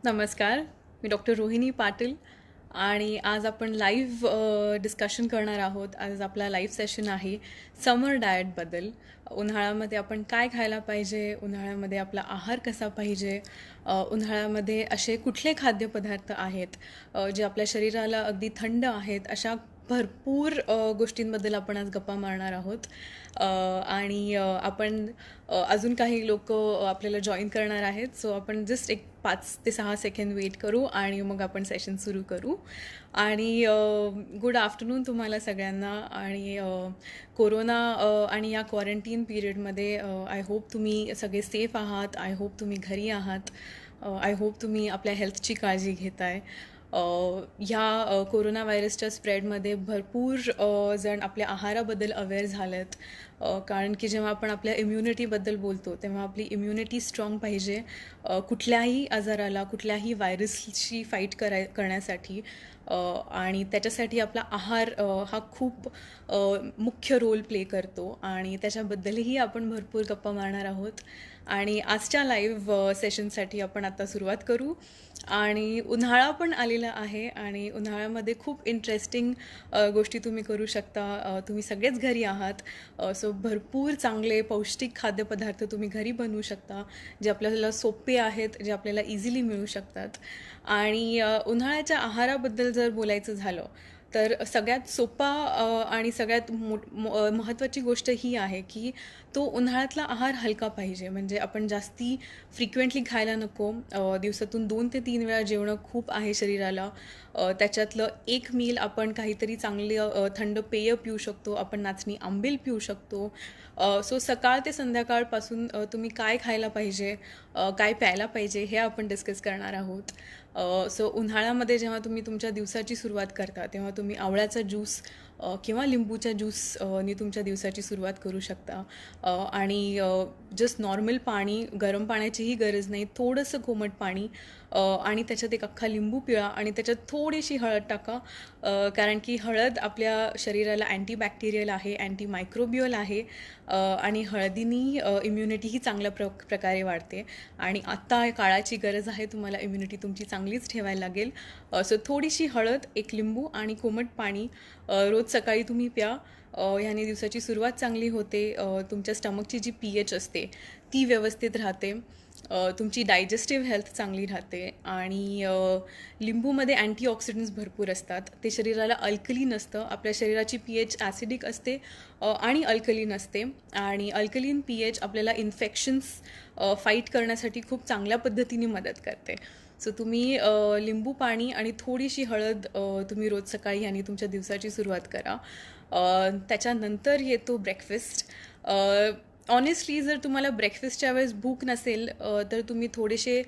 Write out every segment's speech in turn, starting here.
नमस्कार. मी डॉक्टर रोहिणी पाटील आणि आज आपण लाईव्ह डिस्कशन करणार आहोत. आज आपला लाईव्ह सेशन आहे समर डाएटबद्दल. उन्हाळ्यामध्ये आपण काय खायला पाहिजे, उन्हाळ्यामध्ये आपला आहार कसा पाहिजे, उन्हाळ्यामध्ये असे कुठले खाद्यपदार्थ आहेत जे आपल्या शरीराला अगदी थंड आहेत, अशा भरपूर गोष्टींबद्दल आपण आज गप्पा मारणार आहोत. आणि आपण अजून काही लोक आपल्याला जॉईन करणार आहेत. सो आपण जस्ट एक 5 ते 6 सेकंद वेट करू आणि मग आपण सेशन सुरू करू. आणि गुड आफ्टरनून तुम्हाला सगळ्यांना. आणि कोरोना आणि या क्वारंटीन पिरियडमध्ये आय होप तुम्ही सगळे सेफ आहात. आय होप तुम्ही घरी आहात. आय होप तुम्ही आपल्या हेल्थची काळजी घेताय. ह्या कोरोना व्हायरसच्या स्प्रेडमध्ये भरपूर जण आपल्या आहाराबद्दल अवेअर झालेत. कारण की जेव्हा आपण आपल्या इम्युनिटीबद्दल बोलतो तेव्हा आपली इम्युनिटी स्ट्रॉंग पाहिजे कुठल्याही आजाराला, कुठल्याही व्हायरसशी फाईट करण्यासाठी. आणि त्याच्यासाठी आपला आहार हा खूप मुख्य रोल प्ले करतो आणि त्याच्याबद्दलही आपण भरपूर गप्पा मारणार आहोत. आणि आजच्या लाईव्ह सेशनसाठी आपण आता सुरुवात करू. आणि उन्हाळा पण आलेला आहे आणि उन्हाळ्यामध्ये खूप इंटरेस्टिंग गोष्टी तुम्ही करू शकता. तुम्ही सगळेच घरी आहात. सो भरपूर चांगले पौष्टिक खाद्यपदार्थ तुम्ही घरी बनवू शकता, जे आपल्याला सोपे आहेत, जे आपल्याला इझिली मिळू शकतात. आणि उन्हाळ्याच्या आहाराबद्दल जर बोलायचं झालं तर सगळ्यात सोपा आणि सगळ्यात महत्त्वाची गोष्ट ही आहे की तो उन्हाळ्यातला आहार हलका पाहिजे. म्हणजे आपण जास्ती फ्रिक्वेंटली खायला नको. दिवसातून 2 ते 3 वेळा जेवणं खूप आहे शरीराला. त्याच्यातलं एक मील आपण काहीतरी चांगले थंड पेय पिऊ शकतो. आपण नाचणी आंबील पिऊ शकतो. सो सकाळ ते संध्याकाळपासून तुम्ही काय खायला पाहिजे, काय प्यायला पाहिजे हे आपण डिस्कस करणार आहोत. सो उन्हाळ्यामध्ये जेव्हा तुम्ही तुमच्या दिवसाची सुरुवात करता तेव्हा तुम्ही आवळ्याचा ज्यूस किंवा लिंबूच्या ज्यूसनी तुमच्या दिवसाची सुरुवात करू शकता. आणि जस्ट नॉर्मल पाणी, गरम पाण्याचीही गरज नाही, थोडंसं कोमट पाणी आणि त्याच्यात एक अख्खा लिंबू पिळा आणि त्याच्यात थोडीशी हळद टाका. कारण की हळद आपल्या शरीराला अँटीबॅक्टेरियल आहे, अँटीमायक्रोबियल आहे. आणि हळदीनी इम्युनिटीही चांगल्या प्रकारे वाढते. आणि आत्ता काळाची गरज आहे, तुम्हाला इम्युनिटी तुमची चांगलीच ठेवायला लागेल. सो थोडीशी हळद, एक लिंबू आणि कोमट पाणी रोज सकाळी तुम्ही प्या. ह्याने दिवसाची सुरुवात चांगली होते. तुमच्या स्टमकची जी pH असते ती व्यवस्थित राहते. तुमची डायजेस्टिव्ह हेल्थ चांगली राहते. आणि लिंबूमध्ये अँटीऑक्सिडंट्स भरपूर असतात. ते शरीराला अल्कलीन असतं. आपल्या शरीराची pH ॲसिडिक असते आणि अल्कलीन असते. आणि अल्कलीन pH आपल्याला इन्फेक्शन्स फाईट करण्यासाठी खूप चांगल्या पद्धतीने मदत करते. सो तुम्ही लिंबू पाणी आणि थोडीशी हळद तुम्ही रोज सकाळी ह्यानी तुमच्या दिवसाची सुरुवात करा. त्याच्यानंतर येतो ब्रेकफास्ट. ऑनेस्टली जर तुम्हाला ब्रेकफास्टच्या वेळेस भूक नसेल तर तुम्ही थोडेसे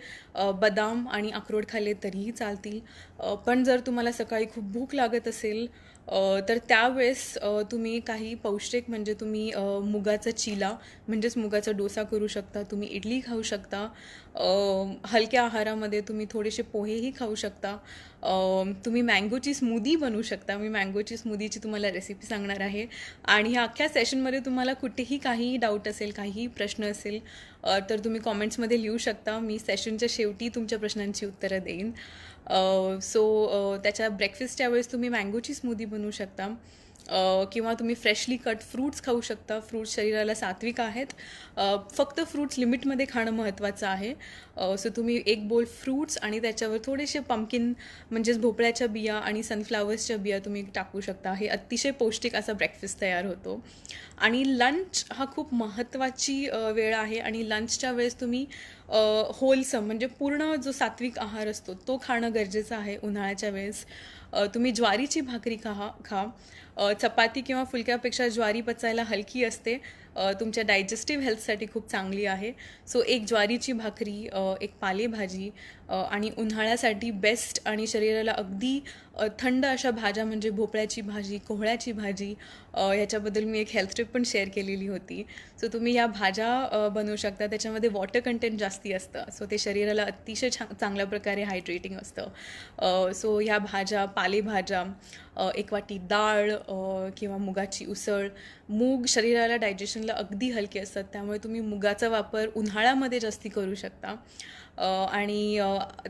बदाम आणि अक्रोड खाल्ले तरीही चालतील. पण जर तुम्हाला सकाळी खूप भूक लागत असेल तर त्यावेळेस तुम्ही काही पौष्टिक म्हणजे तुम्ही मुगाचा चिला म्हणजेच मुगाचा डोसा करू शकता. तुम्ही इडली खाऊ शकता. हलक्या आहारामध्ये तुम्ही थोडेसे पोहेही खाऊ शकता. तुम्ही मँगोची स्मूदी बनवू शकता. मी मँगोची स्मूदीची तुम्हाला रेसिपी सांगणार आहे. आणि ह्या अख्ख्या सेशनमध्ये तुम्हाला कुठेही काहीही डाऊट असेल, काहीही प्रश्न असेल तर तुम्ही कॉमेंट्समध्ये लिहू शकता. मी सेशनच्या शेवटी तुमच्या प्रश्नांची उत्तरं देईन. सो त्याच्या ब्रेकफास्टच्या वेळेस तुम्ही मँगोची स्मूदी बनवू शकता. किंवा तुम्ही फ्रेशली कट फ्रूट्स खाऊ शकता. फ्रूट्स शरीराला सात्विक आहेत. फक्त फ्रूट्स लिमिटमध्ये खाणं महत्त्वाचं आहे. सो तुम्ही एक बोल फ्रूट्स आणि त्याच्यावर थोडेसे पंपकिन म्हणजेच भोपळ्याच्या बिया आणि सनफ्लावर्सच्या बिया तुम्ही टाकू शकता. हे अतिशय पौष्टिक असा ब्रेकफास्ट तयार होतो. आणि लंच हा खूप महत्त्वाची वेळ आहे. आणि लंचच्या वेळेस तुम्ही होलसम म्हणजे पूर्ण जो सात्विक आहार असतो तो खाणं गरजेचं आहे उन्हाळ्याच्या वेळेस. तुम्ही ज्वारीची भाकरी खा. चपाती किंवा फुलक्यापेक्षा ज्वारी पचायला हलकी असते. तुमच्या डायजेस्टिव्ह हेल्थसाठी खूप चांगली आहे. सो एक ज्वारीची भाकरी, एक पालेभाजी आणि उन्हाळ्यासाठी बेस्ट आणि शरीराला अगदी थंड अशा भाज्या म्हणजे भोपळ्याची भाजी, कोहळ्याची भाजी. ह्याच्याबद्दल मी एक हेल्थ टिप पण शेअर केलेली होती. सो तुम्ही ह्या भाज्या बनवू शकता. त्याच्यामध्ये वॉटर कंटेंट जास्ती असतं. सो ते शरीराला अतिशय चांगल्या प्रकारे हायड्रेटिंग असतं. सो ह्या भाज्या, पालेभाज्या, एक वाटी डाळ किंवा मुगाची उसळ. मूग शरीराला डायजेशन डायजेशनला अगदी हलके असतात, त्यामुळे तुम्ही मुगाचा वापर उन्हाळ्यामध्ये जास्ती करू शकता. आणि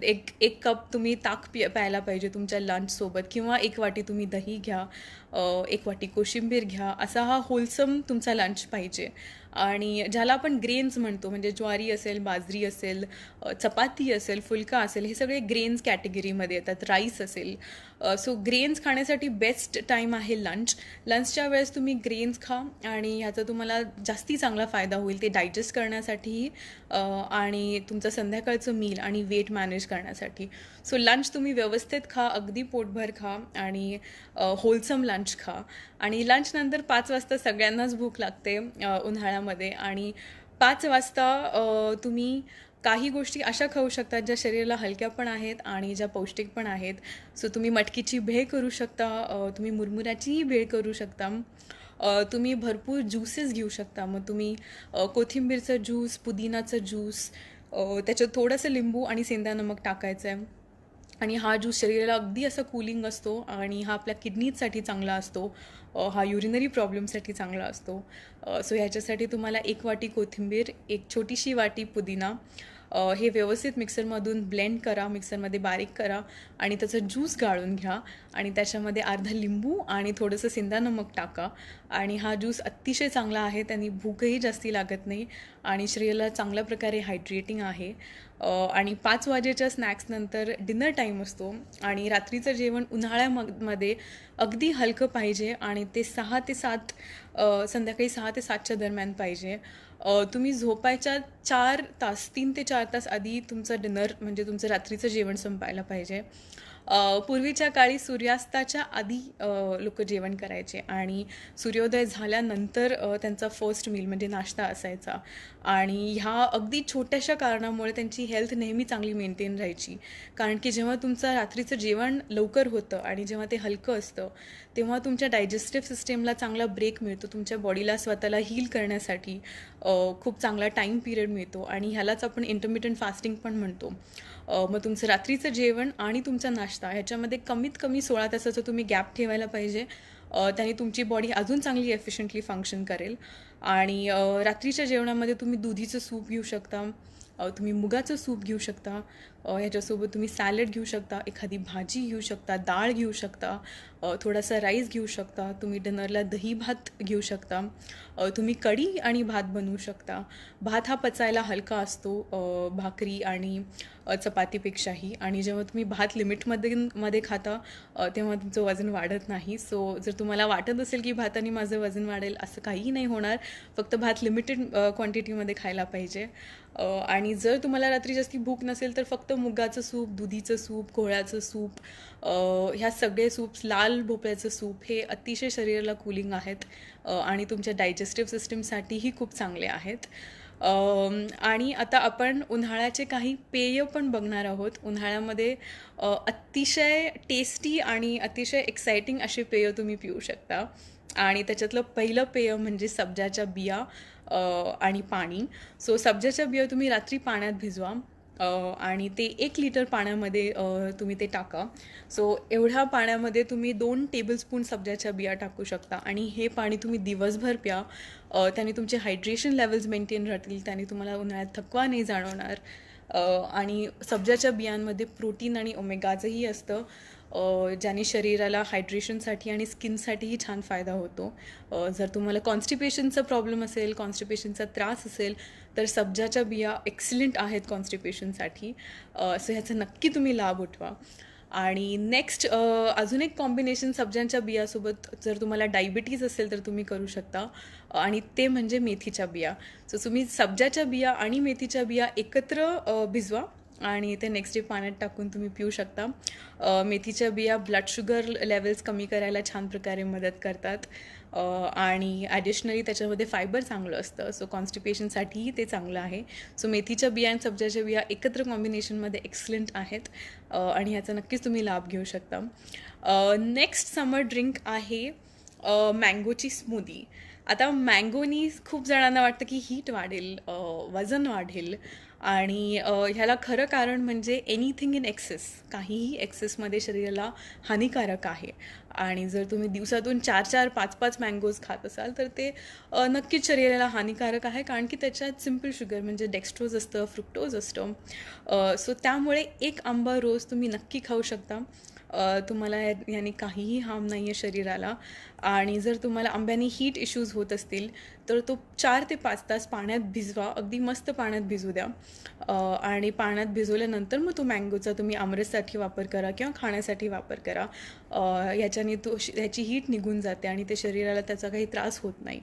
एक एक कप तुम्ही ताक प्यायला पाहिजे तुमच्या लंचसोबत, किंवा एक वाटी तुम्ही दही घ्या, एक वाटी कोशिंबीर घ्या. असा हा होलसम तुमचा लंच पाहिजे. आणि ज्याला आपण ग्रेन्स म्हणतो, म्हणजे ज्वारी असेल, बाजरी असेल, चपाती असेल, फुलका असेल, हे सगळे ग्रेन्स कॅटेगरीमध्ये येतात. राईस असेल. सो ग्रेन्स खाण्यासाठी बेस्ट टाईम आहे लंचच्या वेळेस तुम्ही ग्रेन्स खा, आणि ह्याचा तुम्हाला जास्ती चांगला फायदा होईल ते डायजेस्ट करण्यासाठीही, आणि तुमचं संध्याकाळचं मील आणि वेट मॅनेज करण्यासाठी. सो लंच तुम्ही व्यवस्थित खा, अगदी पोटभर खा, आणि होलसम लंच खा. आणि लंचनंतर 5 वाजता सगळ्यांनाच भूक लागते उन्हाळ्यामध्ये, आणि 5 वाजता तुम्ही काही गोष्टी अशा खाऊ शकतात ज्या शरीराला हलक्या पण आहेत आणि ज्या पौष्टिक पण आहेत. सो तुम्ही मटकीची भेळ करू शकता, तुम्ही मुरमुऱ्याचीही भेळ करू शकता, तुम्ही भरपूर ज्यूसेस घेऊ शकता. मग तुम्ही कोथिंबीरचा ज्यूस, पुदिनाचा ज्यूस, त्याच्यात थोडंसं लिंबू आणि सेंधा नमक टाकायचं आहे, आणि हा ज्यूस शरीराला अगदी असा कूलिंग असतो, आणि हा आपल्या किडनीजसाठी चांगला असतो, हा युरिनरी प्रॉब्लेमसाठी चांगला असतो. सो ह्याच्यासाठी तुम्हाला 1 वाटी कोथिंबीर, 1 छोटीशी वाटी पुदिना, हे व्यवस्थित मिक्सरमधून ब्लेंड करा, मिक्सरमध्ये बारीक करा, आणि त्याचा ज्यूस गाळून घ्या, आणि त्याच्यामध्ये अर्धा लिंबू आणि थोडंसं सेंधा नमक टाका. आणि हा ज्यूस अतिशय चांगला आहे, त्यांनी भूकही जास्ती लागत नाही, आणि शरीराला चांगल्या प्रकारे हायड्रेटिंग आहे. आणि 5 वाजेच्या स्नॅक्सनंतर डिनर टाईम असतो, आणि रात्रीचं जेवण उन्हाळ्यामध्ये अगदी हलकं पाहिजे, आणि ते 6 ते 7 संध्याकाळी 6 ते 7च्या दरम्यान पाहिजे. तुम्ही झोपायच्या 3 ते 4 तास आधी तुमचं डिनर, म्हणजे तुमचं रात्रीचं जेवण संपायला पाहिजे. पूर्वीच्या काळी सूर्यास्ताच्या आधी लोक जेवण करायचे, आणि सूर्योदय झाल्यानंतर त्यांचा फर्स्ट मील म्हणजे नाश्ता असायचा. आणि ह्या अगदी छोट्याशा कारणामुळे त्यांची हेल्थ नेहमी चांगली मेंटेन राहायची. कारण की जेव्हा तुमचं रात्रीचं जेवण लवकर होतं आणि जेव्हा ते हलकं असतं, तेव्हा तुमच्या डायजेस्टिव्ह सिस्टीमला चांगला ब्रेक मिळतो, तुमच्या बॉडीला स्वतःला हील करण्यासाठी खूप चांगला टाईम पिरियड मिळतो, आणि ह्यालाच आपण इंटरमिटंट फास्टिंग पण म्हणतो. मग तुमचं रात्रीचं जेवण आणि तुमचा नाश्ता ह्याच्यामध्ये कमीत कमी 16 तासाचा तुम्ही गॅप ठेवायला पाहिजे. त्याने तुमची बॉडी अजून चांगली एफिशियंटली फंक्शन करेल. आणि रात्रीच्या जेवणामध्ये तुम्ही दुधीचं सूप घेऊ शकता, तुम्ही मुगाचं सूप घेऊ शकता, ह्याच्यासोबत तुम्ही सॅलड घेऊ शकता, एखादी भाजी घेऊ शकता, डाळ घेऊ शकता, थोडासा राईस घेऊ शकता, तुम्ही डिनरला दही भात घेऊ शकता, तुम्ही कढी आणि भात बनवू शकता. भात हा पचायला हलका असतो भाकरी आणि चपातीपेक्षाही, आणि जेव्हा तुम्ही भात लिमिटमध्ये खाता तेव्हा तुमचं वजन वाढत नाही. सो जर तुम्हाला वाटत असेल की भाताने माझं वजन वाढेल, असं काहीही नाही होणार. फक्त भात लिमिटेड क्वांटिटीमध्ये खायला पाहिजे. आणि जर तुम्हाला रात्री जास्ती भूक नसेल तर फक्त मुगाचं सूप, दुधीचं सूप, कोहळ्याचं सूप, ह्या सगळे सूप्स, लाल भोपळ्याचं सूप, हे अतिशय शरीराला कूलिंग आहेत, आणि तुमच्या डायजेस्टिव्ह सिस्टीमसाठीही खूप चांगले आहेत. आणि आता आपण उन्हाळ्याचे काही पेय पण बघणार आहोत. उन्हाळ्यामध्ये अतिशय टेस्टी आणि अतिशय एक्साइटिंग असे पेय तुम्ही पिऊ शकता, आणि त्याच्यातलं पहिलं पेय म्हणजे सब्जाच्या बिया आणि पाणी. सो सब्जाच्या बिया तुम्ही रात्री पाण्यात भिजवा, आणि ते 1 लिटर पाण्यामध्ये तुम्ही ते टाका. सो एवढ्या पाण्यामध्ये तुम्ही 2 टेबलस्पून सब्जाच्या बिया टाकू शकता, आणि हे पाणी तुम्ही दिवसभर प्या. त्याने तुमचे हायड्रेशन लेवल्स मेंटेन राहतील, त्याने तुम्हाला उन्हाळ्यात थकवा नाही जाणवणार. आणि सब्जाच्या बियांमध्ये प्रोटीन आणि ओमेगाजही असतं, ज्याने शरीराला हायड्रेशनसाठी आणि स्किनसाठीही छान फायदा होतो. जर तुम्हाला कॉन्स्टिपेशनचा प्रॉब्लेम असेल, कॉन्स्टिपेशनचा त्रास असेल, तर सब्जाच्या बिया एक्सलंट आहेत कॉन्स्टिपेशनसाठी. सो ह्याचा नक्की तुम्ही लाभ उठवा. आणि नेक्स्ट अजून एक कॉम्बिनेशन सब्जांच्या बियासोबत जर तुम्हाला डायबिटीज असेल तर तुम्ही करू शकता, आणि ते म्हणजे मेथीच्या बिया. सो तुम्ही सब्जाच्या बिया आणि मेथीच्या बिया एकत्र भिजवा, आणि ते नेक्स्ट डे पाण्यात टाकून तुम्ही पिऊ शकता. मेथीच्या बिया ब्लड शुगर लेवल्स कमी करायला छान प्रकारे मदत करतात, आणि ॲडिशनली त्याच्यामध्ये फायबर चांगलं असतं. सो कॉन्स्टिपेशनसाठीही ते चांगलं आहे. सो मेथीच्या बिया आणि सब्जाच्या बिया एकत्र कॉम्बिनेशनमध्ये एक्सलंट आहेत, आणि ह्याचा नक्कीच तुम्ही लाभ घेऊ शकता. नेक्स्ट समर ड्रिंक आहे मँगोची स्मूदी. आता मँगोनी खूप जणांना वाटतं की हीट वाढेल, वजन वाढेल, आणि ह्याला खरं कारण म्हणजे एनिथिंग इन एक्सेस, काहीही एक्सेसमध्ये शरीराला हानिकारक आहे. आणि जर तुम्ही दिवसातून 4-4, 5-5 मँगोज खात असाल तर ते नक्कीच शरीराला हानिकारक आहे, कारण की त्याच्यात सिम्पल शुगर म्हणजे डेक्स्ट्रोज असतं, फ्रुक्टोज असतं. सो त्यामुळे एक आंबा रोज तुम्ही नक्की खाऊ शकता. तुम्हाला याने काहीही हार्म नाही आहे शरीराला. आणि जर तुम्हाला आंब्याने हीट इश्यूज होत असतील तर तो 4 ते 5 तास पाण्यात भिजवा, अगदी मस्त पाण्यात भिजू द्या. आणि पाण्यात भिजवल्यानंतर मग तो मँगोचा तुम्ही आमरससाठी वापर करा किंवा खाण्यासाठी वापर करा. याच्याने ह्याची हीट निघून जाते आणि ते शरीराला त्याचा काही त्रास होत नाही.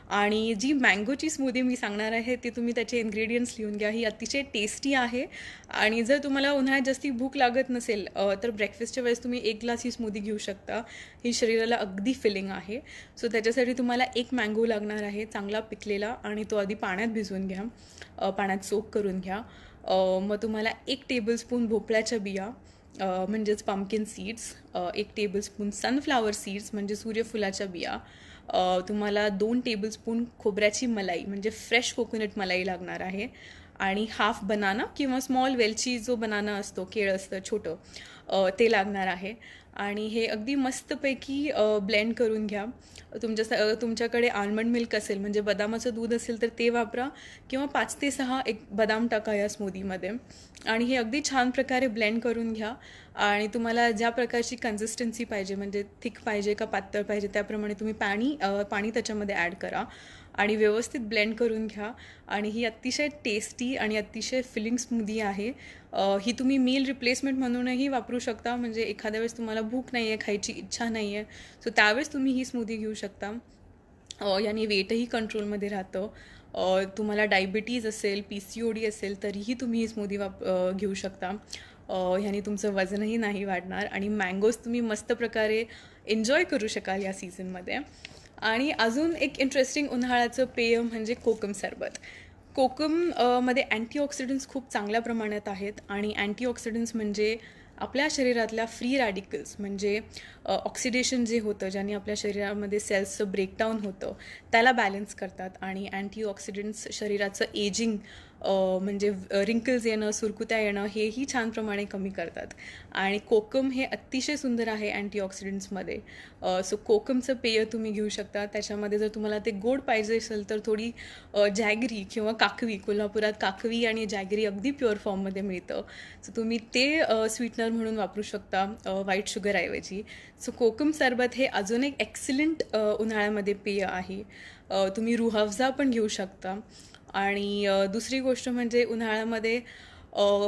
आणि जी मँगोची स्मूदी मी सांगणार आहे ती तुम्ही त्याचे इन्ग्रेडियंट्स लिहून घ्या. ही अतिशय टेस्टी आहे. आणि जर तुम्हाला उन्हाळ्यात जास्ती भूक लागत नसेल तर ब्रेकफास्टच्या वेळेस तुम्ही 1 ग्लास ही स्मूदी घेऊ शकता. ही शरीराला अगदी फिलिंग आहे. सो त्याच्यासाठी तुम्हाला 1 मँगो लागणार आहे, चांगला पिकलेला, आणि तो आधी पाण्यात भिजवून घ्या, पाण्यात सोक करून घ्या. मग तुम्हाला 1 टेबलस्पून भोपळ्याच्या बिया म्हणजेच pumpkin seeds, 1 tablespoon sunflower seeds म्हणजे सूर्यफुलाच्या बिया, तुम्हाला 2 टेबलस्पून खोबऱ्याची मलाई म्हणजे फ्रेश कोकोनट मलाई लागणार आहे, आणि हाफ बनाना किंवा स्मॉल वेलची जो बनाना असतो, केळ असतं छोटं, ते लागणार आहे. आणि हे अगदी मस्तपैकी ब्लेंड करून घ्या. तुमच्याकडे आल्मंड मिल्क असेल म्हणजे बदामाचं दूध असेल तर ते वापरा, किंवा 5 ते 6 एक बदाम टाका या स्मूदीमध्ये. आणि हे अगदी छान प्रकारे ब्लेंड करून घ्या. आणि तुम्हाला ज्या प्रकारची कन्सिस्टन्सी पाहिजे म्हणजे थिक पाहिजे का पातळ पाहिजे त्याप्रमाणे तुम्ही पाणी त्याच्यामध्ये ॲड करा आणि व्यवस्थित ब्लेंड करून घ्या. आणि ही अतिशय टेस्टी आणि अतिशय फिलिंग स्मूदी आहे. ही तुम्ही मील रिप्लेसमेंट म्हणूनही वापरू शकता, म्हणजे एखाद्या वेळेस तुम्हाला भूक नाही आहे, खायची इच्छा नाही आहे, सो त्यावेळेस तुम्ही ही स्मूदी घेऊ शकता. याने वेटही कंट्रोलमध्ये राहतं. तुम्हाला डायबिटीज असेल, PCOD असेल तरीही तुम्ही ही स्मूदी घेऊ शकता. ह्याने तुमचं वजनही नाही वाढणार आणि मँगोज तुम्ही मस्त प्रकारे एन्जॉय करू शकाल या सीझनमध्ये. आणि अजून एक इंटरेस्टिंग उन्हाळ्याचं पेय म्हणजे कोकम सरबत. मध्ये अँटीऑक्सिडंट्स खूप चांगल्या प्रमाणात आहेत. आणि अँटीऑक्सिडंट्स म्हणजे आपल्या शरीरातल्या फ्री रॅडिकल्स म्हणजे ऑक्सिडेशन जे होतं, ज्याने आपल्या शरीरामध्ये सेल्सचं ब्रेकडाऊन होतं, त्याला बॅलन्स करतात. आणि अँटीऑक्सिडंट्स शरीराचं एजिंग म्हणजे रिंकल्स येणं, सुरकुत्या येणं हेही छान प्रमाणे कमी करतात. आणि कोकम हे अतिशय सुंदर आहे अँटीऑक्सिडंट्समध्ये. सो कोकमचं पेय तुम्ही घेऊ शकता. त्याच्यामध्ये जर तुम्हाला ते गोड पाहिजे असेल तर थोडी जॅगरी किंवा काकवी, कोल्हापुरात काकवी आणि जॅगरी अगदी प्युअर फॉर्ममध्ये मिळतं, सो तुम्ही ते स्वीटनर म्हणून वापरू शकता व्हाईट शुगरऐवजी. सो कोकम सरबत हे अजून एक एक्सिलंट उन्हाळ्यामध्ये पेय आहे. तुम्ही रूह पण घेऊ शकता. आणि दुसरी गोष्ट म्हणजे उन्हाळ्यामध्ये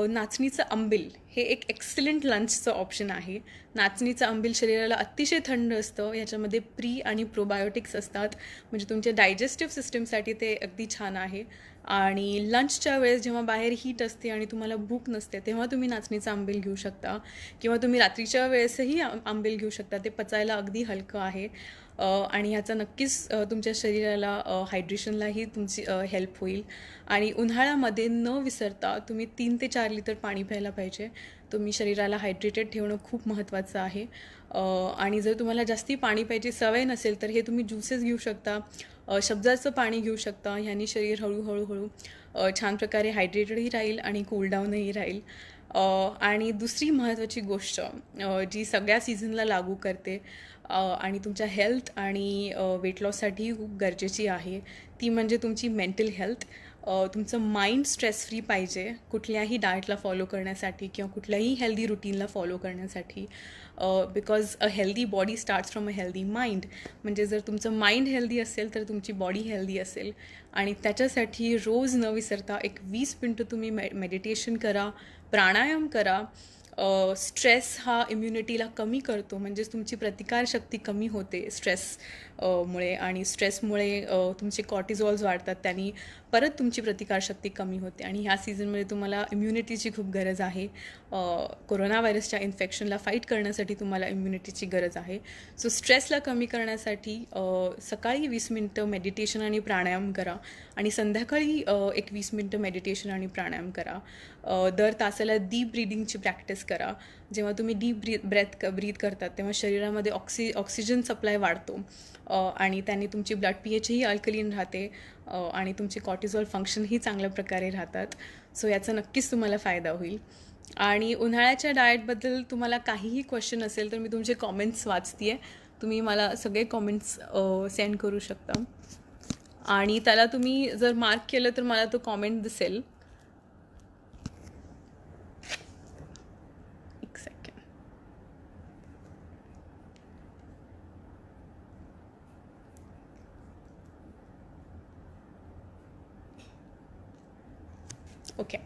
नाचणीचं आंबील हे एक एक्सलंट लंचचं ऑप्शन आहे. नाचणीचं आंबील शरीराला अतिशय थंड असतं. याच्यामध्ये प्री आणि प्रोबायोटिक्स असतात, म्हणजे तुमच्या डायजेस्टिव्ह सिस्टमसाठी ते अगदी छान आहे. आणि लंचच्या वेळेस जेव्हा बाहेर हीट असते आणि तुम्हाला भूक नसते तेव्हा तुम्ही नाचणीचं आंबील घेऊ शकता, किंवा तुम्ही रात्रीच्या वेळेसही आंबील घेऊ शकता. ते पचायला अगदी हलकं आहे. आणि ह्याचा नक्कीच तुमच्या शरीराला हायड्रेशनलाही तुमची हेल्प होईल. आणि उन्हाळ्यामध्ये न विसरता तुम्ही 3 ते 4 लिटर पाणी प्यायला पाहिजे. तुम्ही शरीराला हायड्रेटेड ठेवणं खूप महत्त्वाचं आहे. आणि जर तुम्हाला जास्ती पाणी प्यायची सवय नसेल तर हे तुम्ही ज्युसेस घेऊ शकता, सब्जाचं पाणी घेऊ शकता. ह्यानी शरीर हळूहळू छान प्रकारे हायड्रेटेडही राहील आणि कूलडाऊनही राहील. आणि दुसरी महत्त्वाची गोष्ट जी सगळ्या सीझनला लागू करते आणि तुमच्या हेल्थ आणि वेट लॉससाठी खूप गरजेची आहे, ती म्हणजे तुमची मेंटल हेल्थ. तुमचं माइंड स्ट्रेस फ्री पाहिजे कुठल्याही डाएटला फॉलो करण्यासाठी किंवा कुठल्याही हेल्दी रुटीनला फॉलो करण्यासाठी. Because a healthy body starts from a healthy mind. म्हणजे जर तुमचं माइंड हेल्दी असेल तर तुमची बॉडी हेल्दी असेल. आणि त्याच्यासाठी रोज न विसरता 20 मिनटं तुम्ही मेडिटेशन करा, प्राणायाम करा. स्ट्रेस हा इम्युनिटीला कमी करतो, म्हणजेच तुमची प्रतिकारशक्ती कमी होते स्ट्रेसमुळे. आणि स्ट्रेसमुळे तुमचे कॉर्टिझॉल्स वाढतात, त्यांनी परत तुमची प्रतिकारशक्ती कमी होते. आणि ह्या सीझनमध्ये तुम्हाला इम्युनिटीची खूप गरज आहे. कोरोना व्हायरसच्या इन्फेक्शनला फाईट करण्यासाठी तुम्हाला इम्युनिटीची गरज आहे. सो स्ट्रेसला कमी करण्यासाठी सकाळी 20 मिनटं मेडिटेशन आणि प्राणायाम करा, आणि संध्याकाळी 20 मिनटं मेडिटेशन आणि प्राणायाम करा. दर तासाला डीप ब्रीदिंगची प्रॅक्टिस करा. जेव्हा तुम्ही डीप ब्रीथ करतात तेव्हा शरीरामध्ये ऑक्सिजन सप्लाय वाढतो, आणि त्याने तुमची ब्लड pH ही अल्कलीन राहते, आणि तुमचे कॉर्टिझॉल फंक्शनही चांगल्या प्रकारे राहतात. सो याचा नक्कीच तुम्हाला फायदा होईल. आणि उन्हाळ्याच्या डाएटबद्दल तुम्हाला काहीही क्वेश्चन असेल तर मी तुमचे कॉमेंट्स वाचते आहे. तुम्ही मला सगळे कॉमेंट्स सेंड करू शकता आणि त्याला तुम्ही जर मार्क केलं तर मला तो कॉमेंट दिसेल. एक second. Okay.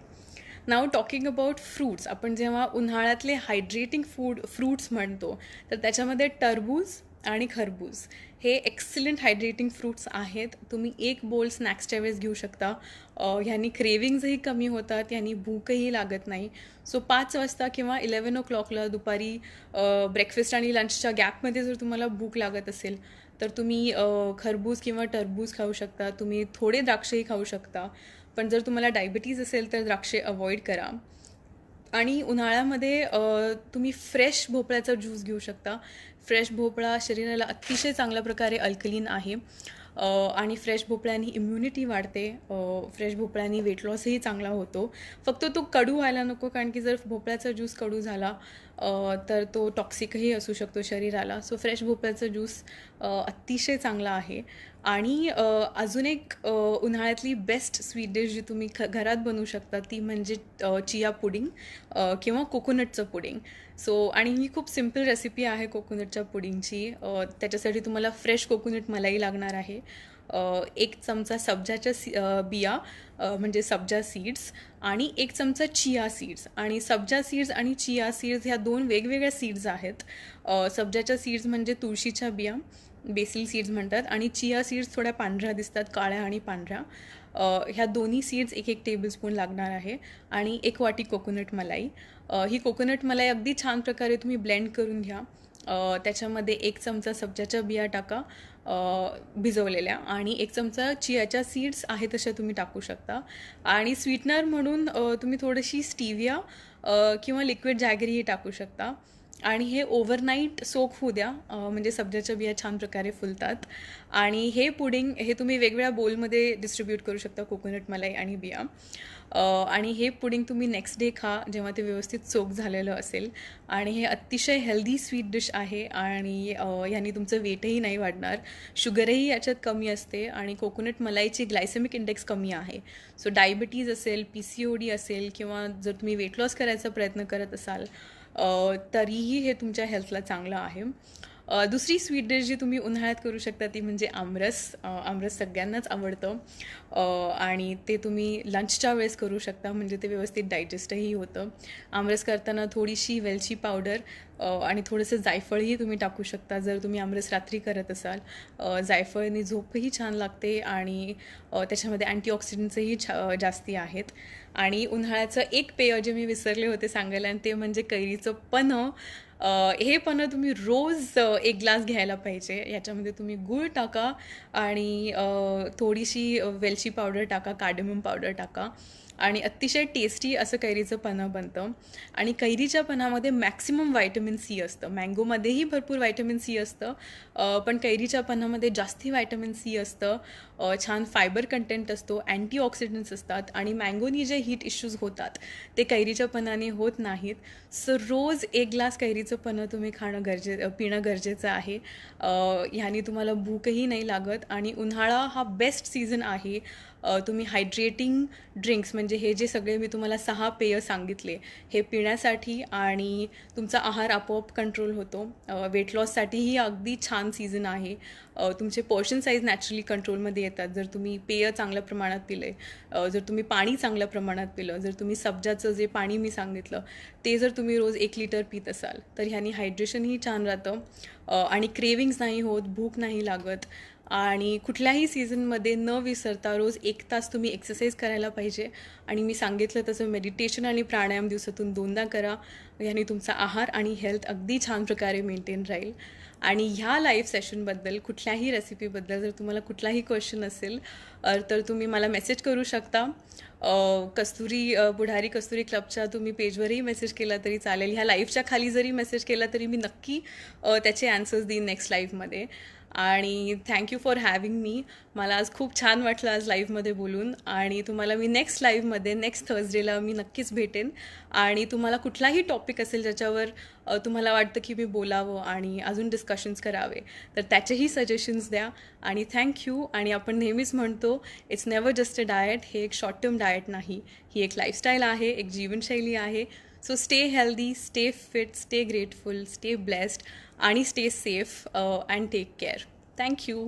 Now talking about fruits. आपण जेव्हा उन्हाळ्यातले हायड्रेटिंग फ्रूट्स म्हणतो तर त्याच्यामध्ये टरबूज आणि खरबूज हे एक्सलंट हायड्रेटिंग फ्रूट्स आहेत. तुम्ही एक बोल स्नॅक्सच्या वेळेस घेऊ शकता. ह्यांनी क्रेविंग्जही कमी होतात, ह्यांनी भूकही लागत नाही. सो 5 वाजता किंवा 11 o'clockला दुपारी ब्रेकफास्ट आणि लंचच्या गॅपमध्ये जर तुम्हाला भूक लागत असेल तर तुम्ही खरबूज किंवा टरबूज खाऊ शकता. तुम्ही थोडे द्राक्षही खाऊ शकता. पण जर तुम्हाला डायबिटीज असेल तर द्राक्षे अवॉइड करा. आणि उन्हाळ्यामध्ये तुम्ही फ्रेश भोपळ्याचा ज्यूस घेऊ शकता. फ्रेश भोपळा शरीराला अतिशय चांगल्या प्रकारे अल्कलीन आहे आणि फ्रेश भोपळ्यानी इम्युनिटी वाढते. फ्रेश भोपळ्यानी वेट लॉसही चांगला होतो. फक्त तो कडू व्हायला नको, कारण की जर भोपळ्याचा ज्यूस कडू झाला तर तो टॉक्सिकही असू शकतो शरीराला. सो फ्रेश भोपळ्याचा ज्यूस अतिशय चांगला आहे. आणि अजून एक उन्हाळ्यातली बेस्ट स्वीट डिश जी तुम्ही घरात बनवू शकता ती म्हणजे चिया पुडिंग किंवा कोकोनटचं पुडिंग. सो आणि ही खूप सिम्पल रेसिपी आहे कोकोनटच्या पुडिंगची. त्याच्यासाठी तुम्हाला फ्रेश कोकोनट मलाई लागणार आहे. 1 चमचा सब्जाच्या बिया म्हणजे सब्जा सीड्स आणि 1 चमचा चिया सीड्स. आणि सब्जा सीड्स आणि चिया सीड्स ह्या 2 वेगवेगळ्या सीड्स आहेत. सब्जाच्या सीड्स म्हणजे तुळशीच्या बिया, बेसिल सीड्स म्हणतात, आणि चिया सीड्स थोड्या पांढऱ्या दिसतात, काळ्या आणि पांढऱ्या. ह्या दोन्ही सीड्स 1 टेबलस्पून लागणार आहे आणि 1 वाटी कोकोनट मलाई. ही कोकोनट मलाई अगदी छान प्रकारे तुम्ही ब्लेंड करून घ्या. त्याच्यामध्ये 1 चमचा सब्जाच्या बिया टाका भिजवलेल्या आणि 1 चमचा चियाच्या सीड्स आहे तशा तुम्ही टाकू शकता. आणि स्वीटनर म्हणून तुम्ही थोडीशी स्टिविया किंवा लिक्विड जॅगरीही टाकू शकता. आणि हे ओव्हरनाईट सोक होऊ द्या, म्हणजे सब्जाच्या बिया छान प्रकारे फुलतात. आणि हे पुडिंग हे तुम्ही वेगवेगळ्या बोलमध्ये डिस्ट्रीब्यूट करू शकता, कोकोनट मलाई आणि बिया. आणि हे पुडिंग तुम्ही नेक्स्ट डे खा जेव्हा ते व्यवस्थित सोक झालेलं असेल. आणि हे अतिशय हेल्दी स्वीट डिश आहे आणि ह्यानी तुमचं वेटही नाही वाढणार. शुगरही याच्यात कमी असते आणि कोकोनट मलाईची ग्लायसेमिक इंडेक्स कमी आहे. सो डायबिटीज असेल, PCOD असेल किंवा जर तुम्ही वेट लॉस करायचा प्रयत्न करत असाल तरीही हे तुमच्या हेल्थला चांगलं आहे. दुसरी स्वीट डिश जी तुम्ही उन्हाळ्यात करू शकता ती म्हणजे आमरस. आमरस सगळ्यांनाच आवडतं आणि ते तुम्ही लंचच्या वेळेस करू शकता, म्हणजे ते व्यवस्थित डायजेस्टही होतं. आमरस करताना थोडीशी वेलची पावडर आणि थोडंसं जायफळही तुम्ही टाकू शकता जर तुम्ही आमरस रात्री करत असाल. जायफळनी झोपही छान लागते आणि त्याच्यामध्ये अँटीऑक्सिडंट्सही जास्ती आहेत. आणि उन्हाळ्याचं एक पेय जे मी विसरले होते सांगायला, आणि ते म्हणजे कैरीचं पन्हं. हे पन्हं तुम्ही रोज 1 ग्लास घ्यायला पाहिजे. याच्यामध्ये तुम्ही गूळ टाका आणि थोडीशी वेलची पावडर टाका, कार्डेमम पावडर टाका आणि अतिशय टेस्टी असं कैरीचं पन्हं बनतं. आणि कैरीच्या पन्हामध्ये मॅक्सिमम व्हायटमिन सी असतं. मँगोमध्येही भरपूर व्हायटमिन सी असतं, पण कैरीच्या पन्हामध्ये जास्ती व्हायटमिन सी असतं. छान फायबर कंटेंट असतो, अँटीऑक्सिडंट्स असतात आणि मँगोनी जे हीट इश्यूज होतात ते कैरीच्या पन्हाने होत नाहीत. सो रोज 1 ग्लास कैरीचं पन्हं तुम्ही पिणं गरजेचं आहे. ह्यानी तुम्हाला भूकही नाही लागत आणि उन्हाळा हा बेस्ट सीझन आहे. तुम्ही हायड्रेटिंग ड्रिंक्स म्हणजे हे जे सगळे मी तुम्हाला 6 पेय सांगितले हे पिण्यासाठी आणि तुमचा आहार आपोआप कंट्रोल होतो. वेट लॉससाठीही अगदी छान सीझन आहे. तुमचे पोर्शन साईज नॅचरली कंट्रोलमध्ये येतात जर तुम्ही पेय चांगल्या प्रमाणात पिले, जर तुम्ही पाणी चांगल्या प्रमाणात पिलं, जर तुम्ही सब्जाचं जे पाणी मी सांगितलं ते जर तुम्ही रोज 1 लिटर पित असाल तर ह्यानी हायड्रेशनही छान राहतं आणि क्रेविंग्स नाही होत, भूक नाही लागत. आणि कुठल्याही सीझनमध्ये न विसरता रोज 1 तास तुम्ही एक्सरसाइज करायला पाहिजे. आणि मी सांगितलं तसं मेडिटेशन आणि प्राणायाम दिवसातून 2दा करा. याने तुमचा आहार आणि हेल्थ अगदी छान प्रकारे मेंटेन राहील. आणि ह्या लाईव्ह सेशनबद्दल कुठल्याही रेसिपीबद्दल जर तुम्हाला कुठलाही क्वेश्चन असेल तर तुम्ही मला मेसेज करू शकता. पुढारी कस्तुरी क्लबच्या तुम्ही पेजवरही मेसेज केला तरी चालेल. ह्या लाईव्हच्या खाली जरी मेसेज केला तरी मी नक्की त्याचे ॲन्सर्स देईन नेक्स्ट लाईव्हमध्ये. आणि थँक्यू फॉर हॅव्हिंग मी. मला आज खूप छान वाटलं आज लाईव्हमध्ये बोलून, आणि तुम्हाला मी नेक्स्ट लाईव्हमध्ये नेक्स्ट थर्सडेला मी नक्कीच भेटेन. आणि तुम्हाला कुठलाही टॉपिक असेल ज्याच्यावर तुम्हाला वाटतं की मी बोलावं आणि अजून डिस्कशन्स करावे, तर त्याचेही सजेशन्स द्या. आणि थँक्यू. आणि आपण नेहमीच म्हणतो, it's never just a diet. हे एक शॉर्ट टर्म डाएट नाही, ही एक लाईफस्टाईल आहे, एक जीवनशैली आहे. So stay healthy, stay fit, stay grateful, stay blessed, आणि stay safe and take care. Thank you.